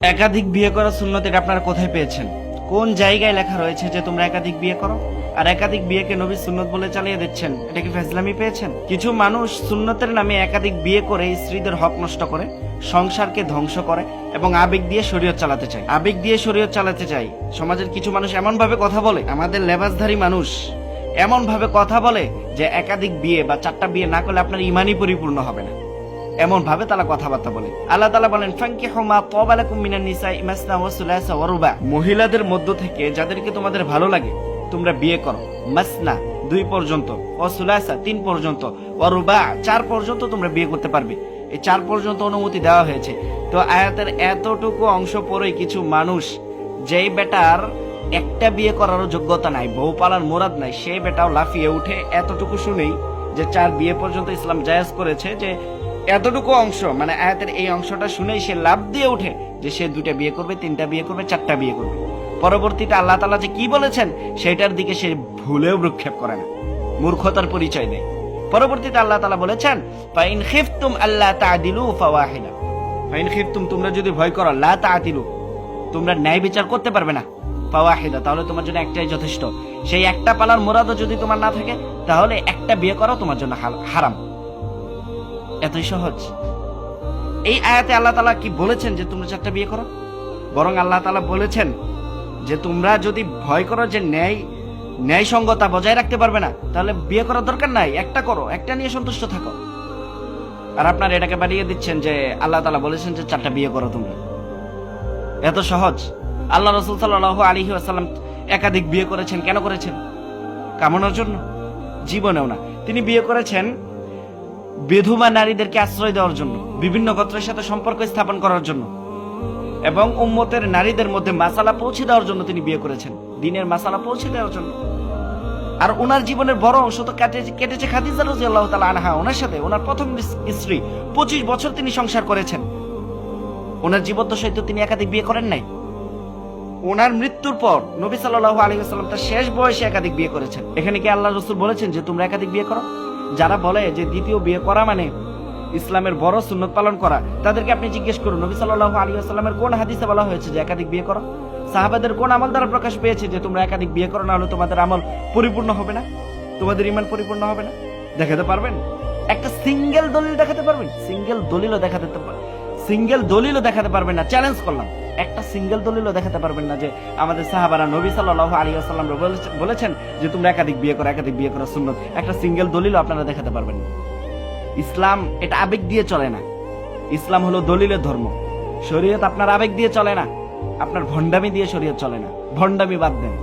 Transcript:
একাধিক বিয়ে করা সুন্নত এটা আপনারা কোথায় পেয়েছেন? কোন জায়গায় লেখা রয়েছে যে তোমরা একাধিক বিয়ে করো আর একাধিক বিয়েকে নবীর সুন্নত বলে চালিয়ে দিচ্ছেন? এটা কি ফাজলামি পেয়েছেন? কিছু মানুষ সুন্নতের নামে একাধিক বিয়ে করে স্ত্রীদের হক নষ্ট করে, সংসারকে ধ্বংস করে এবং আবেগ দিয়ে শরীয়ত চালাতে চায়। আবেগ দিয়ে শরীয়ত চালাতে চায়। সমাজের কিছু মানুষ এমন ভাবে কথা বলে, আমাদের লেবাসধারী মানুষ এমন ভাবে কথা বলে যে একাধিক বিয়ে বা 4টা বিয়ে না করলে আপনার ইমানই পরিপূর্ণ হবে না। এমন ভাবে তারা কথাবার্তা বলে। আল্লাহ তাআলা বলেন, ফানকিহু মা তাবা লাকুম মিনান নিসাই মাসনা ওয়া সুলাসা ওয়া রুবা। মহিলাদের মধ্য থেকে যাদেরকে তোমাদের ভালো লাগে তোমরা বিয়ে করো। মাসনা 2 পর্যন্ত, ওয়া সুলাসা 3 পর্যন্ত, ওয়া রুবা 4 পর্যন্ত তোমরা বিয়ে করতে পারবে। এই 4 পর্যন্ত অনুমতি দেওয়া হয়েছে। তো আয়াতের এতটুকু অংশ পরেই কিছু মানুষ, যেই বেটার একটা বিয়ে করারও যোগ্যতা নাই, বউ পালার মুরাদ নাই, সেই বেটাও লাফিয়ে উঠে এতটুকু শুনেই যে 4 বিয়ে পর্যন্ত ইসলাম জায়েজ করেছে, যে এতটুকু অংশ মানে আয়াতের এই অংশটা শুনেই সে লাভ দিয়ে উঠে যে সে 2টা বিয়ে করবে, 3টা বিয়ে করবে, 4টা বিয়ে করবে। পরবর্তীতে আল্লাহ তাআলা যে কি বলেছেন সেটার দিকে সে ভুলেও ভ্রুক্ষেপ করে না, মূর্খতার পরিচয় দেয়। পরবর্তীতে আল্লাহ তাআলা বলেছেন, ফাইন খিফতুম আল্লা তা'দিলু ফাওয়াহিদা। ফাইন খিফতুম, তোমরা যদি ভয় করো, লা তা'দিলু, তোমরা ন্যায় বিচার করতে পারবে না, ফাওয়াহিদা, তাহলে তোমার জন্য একটাই যথেষ্ট। সেই একটা পালার মুরাদও যদি তোমার না থাকে তাহলে একটা বিয়ে করাও তোমার জন্য হারাম। এতই সহজ। এই আয়াতে আল্লাহ তাআলা কি বলেছেন যে তোমরা 4টা বিয়ে করো? বরং আল্লাহ তাআলা বলেছেন যে তোমরা যদি ভয় করো যে ন্যায়সঙ্গতা বজায় রাখতে পারবে না, তাহলে বিয়ে করার দরকার নাই, একটা করো, একটা নিয়ে সন্তুষ্ট থাকো। আর আপনারা এটাকে বাড়িয়ে দিচ্ছেন যে আল্লাহ তাআলা বলেছেন যে 4টা বিয়ে করো তোমরা। এত সহজ। আল্লাহ রাসূল সাল্লাল্লাহু আলাইহি ওয়াসাল্লাম একাধিক বিয়ে করেছেন। কেন করেছেন? কামনার জন্য? জীবনেও না। তিনি বিয়ে করেছেন বিধবা নারীদেরকে আশ্রয় দেওয়ার জন্য, বিভিন্ন গোত্রের সাথে সম্পর্ক স্থাপন করার জন্য এবং উম্মতের নারীদের মধ্যে মাসালা পৌঁছে দেওয়ার জন্য তিনি বিয়ে করেছেন, দ্বীনের মাসালা পৌঁছে দেওয়ার জন্য। আর ওনার জীবনের বড় অংশ তো কেটেছে খাদিজা রাদিয়াল্লাহু তাআলা আনহা। ওনার সাথে ওনার প্রথম স্ত্রী 25 বছর তিনি সংসার করেছেন। ওনার জীবদ্দশায় তো তিনি একাধিক বিয়ে করেন নাই। ওনার মৃত্যুর পর নবী সাল্লাল্লাহু আলাইহি ওয়াসাল্লাম তার শেষ বয়সে একাধিক বিয়ে করেছেন। এখানে কি আল্লাহ রাসূল বলেছেন যে তোমরা একাধিক বিয়ে করো? যারা বলে যে দ্বিতীয় বিয়ে করা মানে ইসলামের বড় সুন্নত পালন করা, তাদেরকে আপনি জিজ্ঞেস করুন নবী সাল্লাল্লাহু আলাইহি ওয়াসাল্লামের কোন হাদিসে বলা হয়েছে যে একাধিক বিয়ে করো? সাহাবাদের কোন আমল দ্বারা প্রকাশ পেয়েছে যে তোমরা একাধিক বিয়ে করো, না হলে তোমাদের আমল পরিপূর্ণ হবে না, তোমাদের ঈমান পরিপূর্ণ হবে না? দেখাতে পারবেন? একটা সিঙ্গেল দলিল দেখাতে পারবেন? সিঙ্গেল দলিলও দেখাতে পারবেন না। চ্যালেঞ্জ করলাম, একটা সিঙ্গেল দলিলও দেখাতে পারবেন না যে আমাদের সাহাবারা নবী সাল্লাল্লাহু আলাইহি ওয়াসাল্লাম বলেছেন যে তোমরা একাধিক বিয়ে করো সুন্নত। একটা সিঙ্গেল দলিলও আপনারা দেখাতে পারবেন না। ইসলাম এটা আবেগ দিয়ে চলে না। ইসলাম হলো দলিলের ধর্ম। শরীয়ত আপনার আবেগ দিয়ে চলে না, আপনার ভণ্ডামি দিয়ে শরীয়ত চলে না। ভণ্ডামি বাদ দেন।